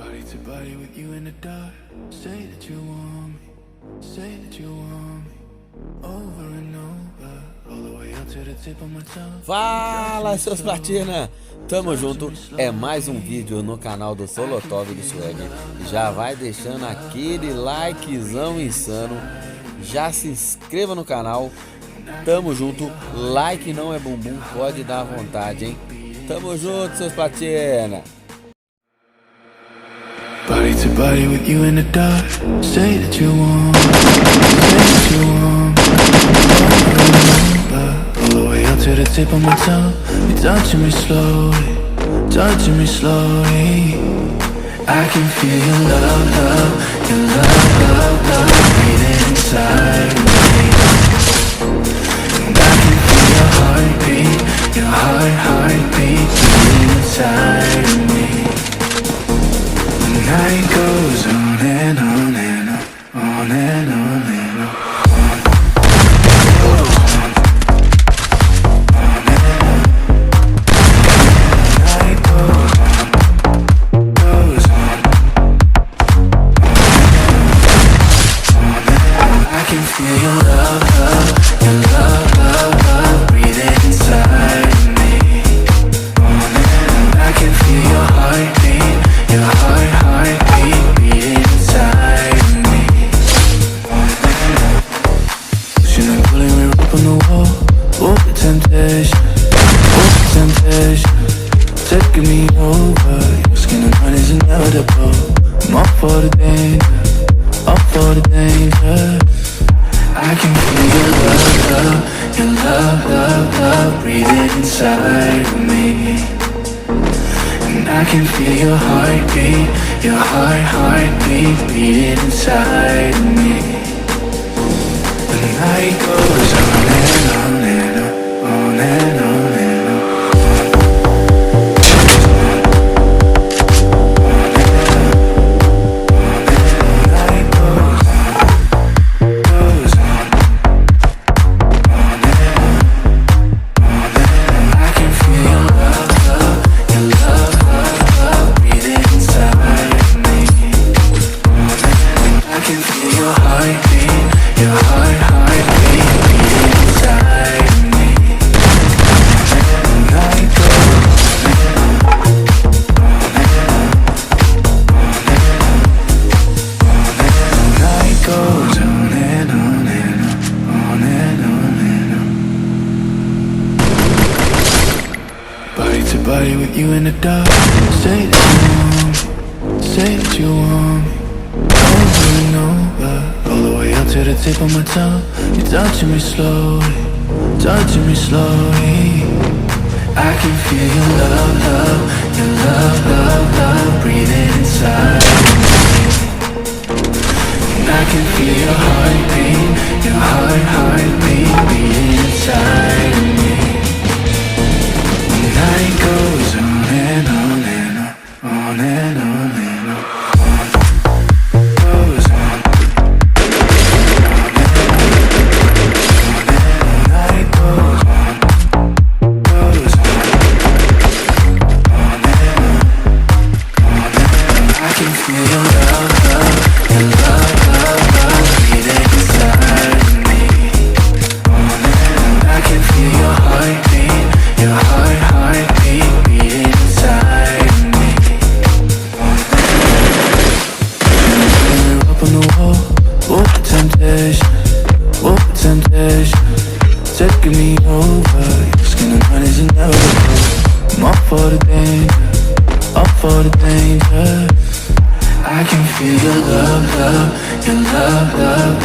Body to body with you in the dark. Say that you want me. Say that you want me. Over and over. All the way up to the tip of my tongue. Fala, seus platina! Tamo junto, é mais um vídeo no canal do Solotov do Swag. Já vai deixando aquele likezão insano. Já se inscreva no canal. Tamo junto, like não é bumbum, pode dar vontade, hein? Tamo junto, seus platina! Body to body with you in the dark. Say that you want me. Say that you want me. All the way up to the tip of my tongue. You're touching me slowly. Touching me slowly. I can feel your love, love. Your love, love, love breathing inside of me. And I can feel your heartbeat. Your heartbeat beating inside of me. The night goes on and on and on, on and on and on. Taking me over, your skin and mine is inevitable. I'm up for the danger, up for the danger. I can feel your love, love, your love, love, love breathing inside of me. And I can feel your heartbeat, your heartbeat beating inside of me. The night goes on and on and on, on and on and on. Body with you in the dark. Say that you want me. Say that you want me. Over and over. All the way up to the tip of my tongue. You're touching me slowly. Touching me slowly. I can feel your love, love. Your love, love, love breathing inside of me. And I can feel your heartbeat. Your heartbeat beating inside of me. The night goes on and on and on, on and on and on. Goes on, the night goes on, goes on, on and on. I can feel your love, love, your love, love, love breathing inside of me. I can feel your heartbeat, your heartbeat beating inside of me. We're up on the wall, oh the temptation, oh the temptation. Taking me over, your skin and mine is inevitable. I'm up for the danger, up for the danger. I can feel your love, love, your love, love, love.